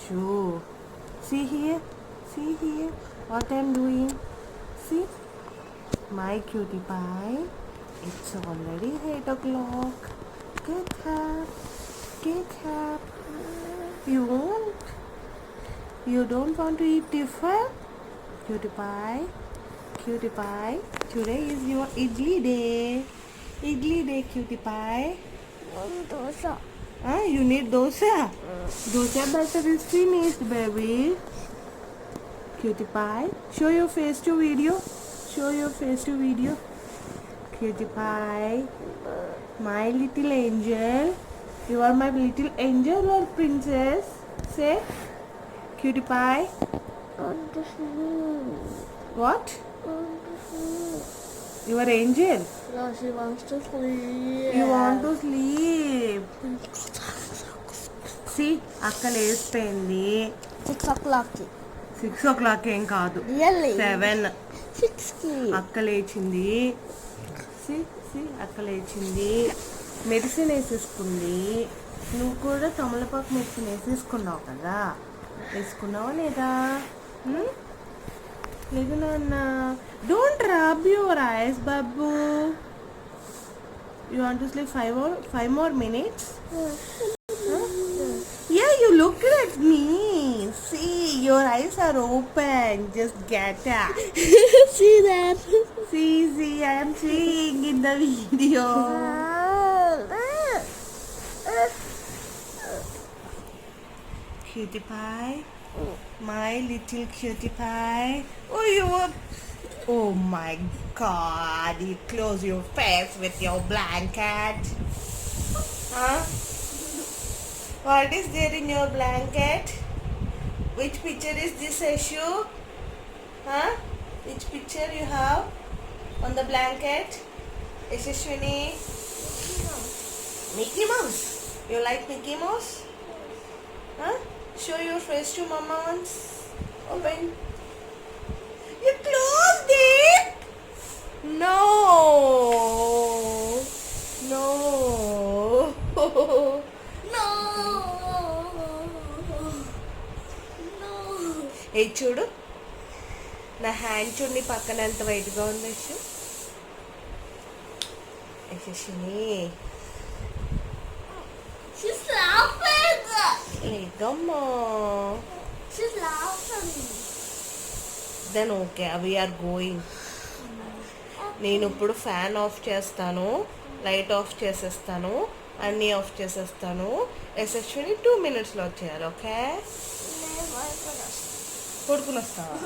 Shoo. See here. See here. What I'm doing. See. My cutie pie. It's already 8 o'clock. Get up. Get up. You won't. You don't want to eat tiffin? Cutie pie. Cutie pie. Today is your idli day. Idli day, cutie pie. Dosa. You need dosa? Dosa batter is finished, baby. Cutie pie. Show your face to video. Show your face to video. Cutie pie. My little angel. You are my little angel or princess? Say. Cutie pie. What? You are angel. Yeah, she wants to sleep. You want to sleep. See, అక్క లేచిపోయింది. 6 o'clock. 6 o'clock ఏం కాదు, Really? 7. 6 అక్క లేచింది. అక్క లేచింది, medicine వేసేసుకుంది. నువ్వు కూడా తమలపాకు మెడిసిన్ వేసేసుకున్నావు కదా, వేసుకున్నావా లేదా? లేదు నాన్న. Don't rub your eyes Babu. You want to sleep 5 more minutes? Yeah, you look at me. See, your eyes are open. Just get up. See that? See, I am seeing in the video. Cutie pie. My little cutie pie. Oh my God, you close your face with your blanket. Huh? What is there in your blanket? Which picture is this, Ashu? Huh? Which picture you have on the blanket? Yashashwini? Mickey Mouse. You like Mickey Mouse? Huh? Show your face to Mama once. Open. You closed it? No. No. No. No. ఏ చూడు, నా hand చూడు, నీ పక్కన ఎంత వైట్గా ఉంది. యశస్విని She's laughing. లేదమ్మా. She's laughing. Then okay, we are going. నేను ఇప్పుడు ఫ్యాన్ ఆఫ్ చేస్తాను, లైట్ ఆఫ్ చేసేస్తాను, అన్నీ ఆఫ్ చేసేస్తాను. యశస్విని 2 minutesలో వచ్చేయాలి. ఓకే, కొడుకుని వస్తావా?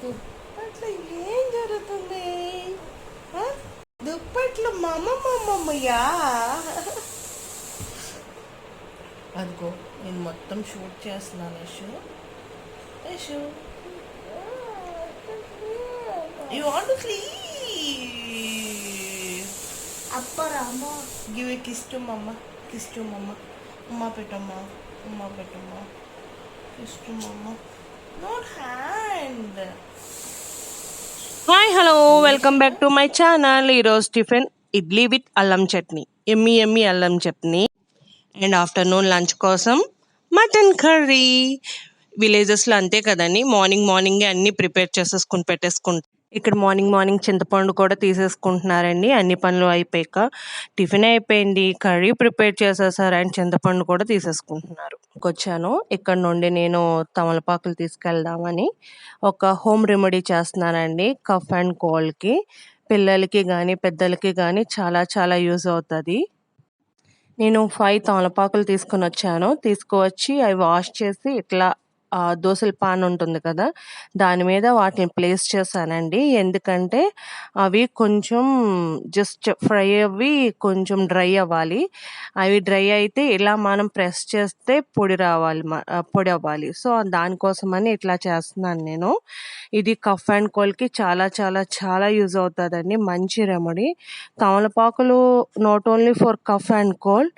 దుప్పట్లో ఏం జరుగుతుంది? దుప్పట్లో మమ్మయ్యా. అదిగో నేను మొత్తం షూట్ చేస్తున్నాను. Yashu, you want to sleep. Apparama. Give a kiss to mamma. Kiss to mamma. ఉమ్మా పెట్టమ్మా. ఉమ్మా పెట్టమ్మా. Kiss to mamma. Not hand. Hi, hello, welcome back to my channel. ఈరోజు టిఫిన్ ఇడ్లీ విత్ అల్లం చట్నీ, ఎమ్మి అల్లం చట్నీ. అండ్ ఆఫ్టర్నూన్ లంచ్ కోసం mutton curry. విలేజెస్లో అంతే కదండి, మార్నింగే అన్నీ ప్రిపేర్ చేసేసుకుని పెట్టేసుకుంటాం. ఇక్కడ మార్నింగ్ చింతపండు కూడా తీసేసుకుంటున్నారండి. అన్ని పనులు అయిపోయాక టిఫిన్ అయిపోయింది, కర్రీ ప్రిపేర్ చేసేసారు, అండ్ చింతపండు కూడా తీసేసుకుంటున్నారు. వచ్చాను, ఇక్కడ నుండి నేను తమలపాకులు తీసుకెళ్దామని ఒక హోమ్ రెమెడీ చేస్తున్నానండి. కఫ్ అండ్ కోల్డ్కి పిల్లలకి కానీ పెద్దలకి కానీ చాలా చాలా యూజ్ అవుతుంది. నేను 5 తమలపాకులు తీసుకువచ్చి అవి వాష్ చేసి ఇట్లా దోసల పాన్ ఉంటుంది కదా, దాని మీద వాటిని ప్లేస్ చేశానండి. ఎందుకంటే అవి కొంచెం జస్ట్ ఫ్రై అవి కొంచెం డ్రై అవ్వాలి. అవి డ్రై అయితే ఇలా మనం ప్రెస్ చేస్తే పొడి అవ్వాలి. సో దానికోసమని ఇట్లా చేస్తున్నాను నేను. ఇది కఫ్ అండ్ కోల్డ్కి చాలా చాలా చాలా యూజ్ అవుతుందండి, మంచి రెమెడీ. తమలపాకులు not only for cough and cold,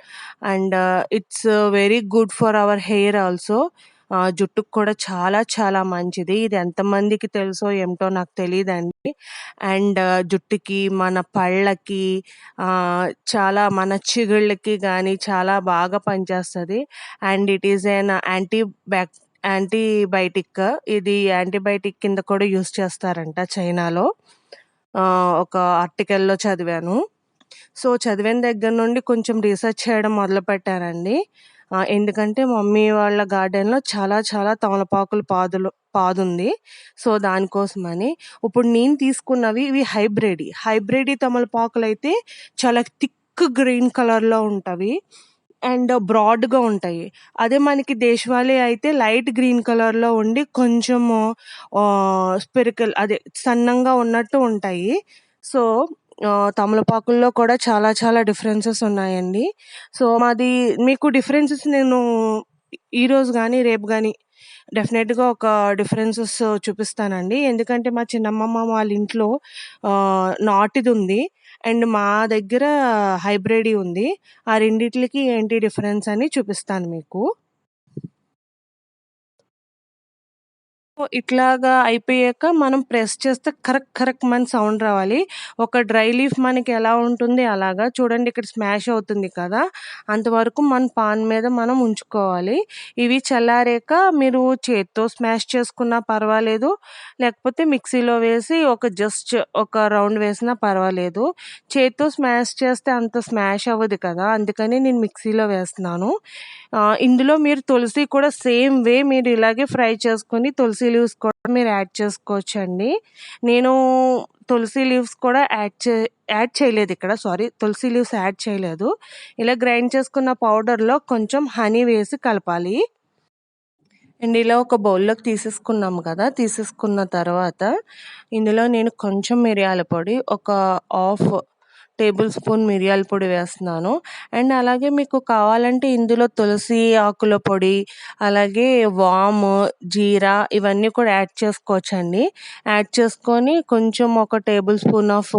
and it's very good for our hair also. జుట్టుకు కూడా చాలా చాలా మంచిది. ఇది ఎంతమందికి తెలుసో ఏమిటో నాకు తెలీదండి. అండ్ జుట్టుకి, మన పళ్ళకి చాలా మన చిగుళ్ళకి గానీ చాలా బాగా పనిచేస్తది. And it is an antibiotic. ఇది యాంటీబయాటిక్ కింద కూడా యూజ్ చేస్తారంట చైనాలో. ఒక ఆర్టికల్‌లో చదివాను. సో, చదివిన దగ్గర నుండి కొంచెం రీసెర్చ్ చేయడం మొదలుపెట్టానండి. ఎందుకంటే మమ్మీ వాళ్ళ గార్డెన్‌లో చాలా చాలా తమలపాకుల పాదుంది. సో, దానికోసమని. ఇప్పుడు నేను తీసుకున్నవి ఇవి హైబ్రిడ్ తమలపాకులైతే చాలా థిక్ గ్రీన్ కలర్‌లో ఉంటవి. అండ్ బ్రాడ్‌గా ఉంటాయి. అదే మనకి దేశవాళీ అయితే లైట్ గ్రీన్ కలర్‌లో ఉండి కొంచెము స్పెరికల్ అదే సన్నంగా ఉన్నట్టు ఉంటాయి. సో, తమలపాకుల్లో కూడా చాలా చాలా డిఫరెన్సెస్ ఉన్నాయండి. సో, మాది మీకు డిఫరెన్సెస్ నేను ఈరోజు గానీ, రేపు గానీ డెఫినెట్‌గా ఒక డిఫరెన్సెస్ చూపిస్తానండి. ఎందుకంటే మా చిన్నమ్మమ్మ వాళ్ళ ఇంట్లో నాటిదుంది. అండ్ మా దగ్గర హైబ్రిడ్‌యి ఉంది. ఆ రెండిట్లికి ఏంటి డిఫరెన్స్ అని చూపిస్తాను మీకు. ఇట్లాగా అయిపోయాక మనం ప్రెస్ చేస్తే కరక్ కరక్ మని సౌండ్ రావాలి. ఒక డ్రై లీఫ్ మనకి ఎలా ఉంటుంది అలాగా. చూడండి ఇక్కడ స్మాష్ అవుతుంది కదా! అంతవరకు మన పాన్ మీద మనం ఉంచుకోవాలి. ఇవి చల్లారాక మీరు చేత్తో స్మాష్ చేసుకున్నా పర్వాలేదు. లేకపోతే మిక్సీలో వేసి జస్ట్ ఒక రౌండ్ వేసినా పర్వాలేదు. చేత్తో స్మాష్ చేస్తే అంత స్మాష్ అవ్వదు కదా! అందుకని నేను మిక్సీలో వేస్తున్నాను. ఇందులో మీరు తులసి కూడా సేమ్ వే మీరు ఇలాగే ఫ్రై చేసుకొని తులసి లీవ్స్ కూడా మీరు యాడ్ చేసుకోవచ్చండి. నేను తులసి లీవ్స్ కూడా యాడ్ చేయలేదు ఇక్కడ. తులసి లీవ్స్ యాడ్ చేయలేదు. ఇలా గ్రైండ్ చేసుకున్న పౌడర్‌లో కొంచెం హనీ వేసి కలపాలి. అండ్ ఇలా ఒక బౌల్‌లోకి తీసేసుకున్నాము కదా! తీసేసుకున్న తర్వాత ఇందులో నేను కొంచెం మిరియాల పొడి, ఒక హాఫ్ టేబుల్ స్పూన్ మిరియాల పొడి వేస్తున్నాను. అండ్ అలాగే మీకు కావాలంటే ఇందులో తులసి ఆకుల పొడి, అలాగే వాము, జీరా ఇవన్నీ కూడా యాడ్ చేసుకోవచ్చండి. యాడ్ చేసుకొని కొంచెం ఒక టేబుల్ స్పూన్ ఆఫ్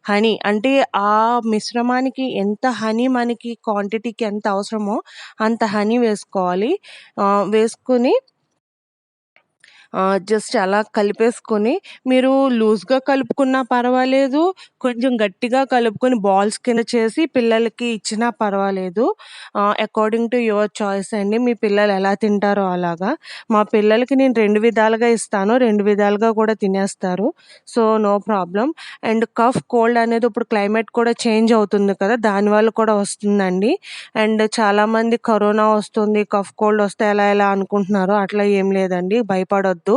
హనీ, అంటే ఆ మిశ్రమానికి ఎంత హనీ మనకి క్వాంటిటీకి ఎంత అవసరమో అంత హనీ వేసుకోవాలి. వేసుకొని జస్ట్ అలా కలిపేసుకొని మీరు లూజ్‌గా కలుపుకున్నా పర్వాలేదు. కొంచెం గట్టిగా కలుపుకొని బాల్స్ కింద చేసి పిల్లలకి ఇచ్చినా పర్వాలేదు. అకార్డింగ్ టు యువర్ చాయిస్ అండి. మీ పిల్లలు ఎలా తింటారో అలాగా. మా పిల్లలకి నేను 2 విధాలుగా ఇస్తాను. 2 విధాలుగా కూడా తినేస్తారు. So, no problem. And cold అనేది ఇప్పుడు క్లైమేట్ కూడా చేంజ్ అవుతుంది కదా! దానివల్ల కూడా వస్తుందండి. అండ్ చాలామంది కరోనా వస్తుంది, కోల్డ్ వస్తే ఎలా అనుకుంటున్నారు. అట్లా ఏం లేదండి. భయపడొద్దు.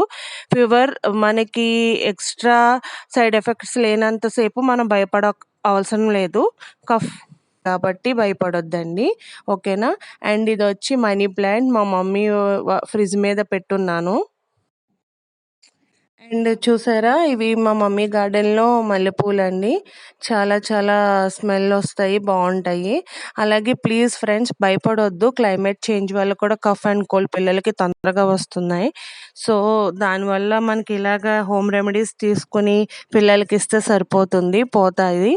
ఫీవర్ మనకి ఎక్స్‌ట్రా సైడ్ ఎఫెక్ట్స్ లేనంత సేపు మనం అవసరం లేదు. కఫ్ కాబట్టి భయపడొద్దండి. ఓకేనా? అండ్ ఇదొచ్చి మనీ ప్లాంట్ మా మమ్మీ ఫ్రిడ్జ్ మీద పెట్టున్నాను. అండ్ చూసారా? ఇవి మా మమ్మీ గార్డెన్‌లో మల్లెపూలండి. చాలా చాలా స్మెల్ ఒస్తాయి. బావుంటాయి. అలాగే ప్లీజ్ ఫ్రెండ్స్ భయపడొద్దు. క్లైమేట్ చేంజ్ వల్ల కూడా కఫ్ అండ్ కోల్డ్ పిల్లలకి తొందరగా వస్తున్నాయి. సో, దానివల్ల మనకి ఇలాగా హోమ్ రెమెడీస్ తీసుకొని పిల్లలకిస్తే సరిపోతుంది. పోతాయి.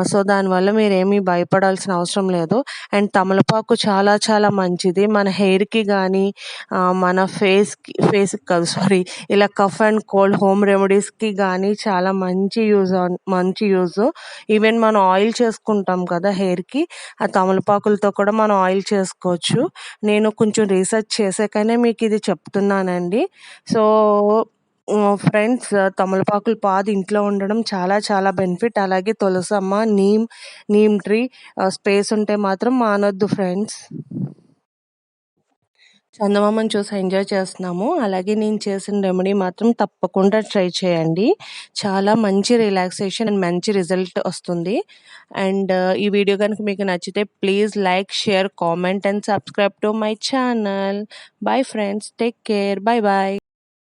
సో, దానివల్ల మీరేమీ భయపడాల్సిన అవసరం లేదు. అండ్ తమలపాకు చాలా చాలా మంచిది. మన హెయిర్‌కి గానీ, మన ఫేస్‌కి కాదు ఇలా కఫ్ అండ్ కోల్డ్ హోమ్ రెమెడీస్‌కి గానీ చాలా మంచి యూజ్. ఈవెన్ మనం ఆయిల్ చేసుకుంటాం కదా హెయిర్‌కి, ఆ తమలపాకులతో కూడా మనం ఆయిల్ చేసుకోవచ్చు. నేను కొంచెం రీసెర్చ్ చేసాకనే మీకిది చెప్తున్నానండి. సో, ఫ్రెండ్స్, తమలపాకుల పాదు ఇంట్లో ఉండడం చాలా చాలా బెనిఫిట్. అలాగే తులసమ్మ, నీమ్ ట్రీ స్పేస్ ఉంటే మాత్రం మానొద్దు ఫ్రెండ్స్. చందమామను చూసి ఎంజాయ్ చేస్తున్నాము. అలాగే నేను చేసిన రెమెడీ మాత్రం తప్పకుండా ట్రై చేయండి. చాలా మంచి రిలాక్సేషన్ అండ్ మంచి రిజల్ట్ వస్తుంది. అండ్ ఈ వీడియో గనుక మీకు నచ్చితే please like, share, comment and subscribe to my channel. Bye friends. Take care. By.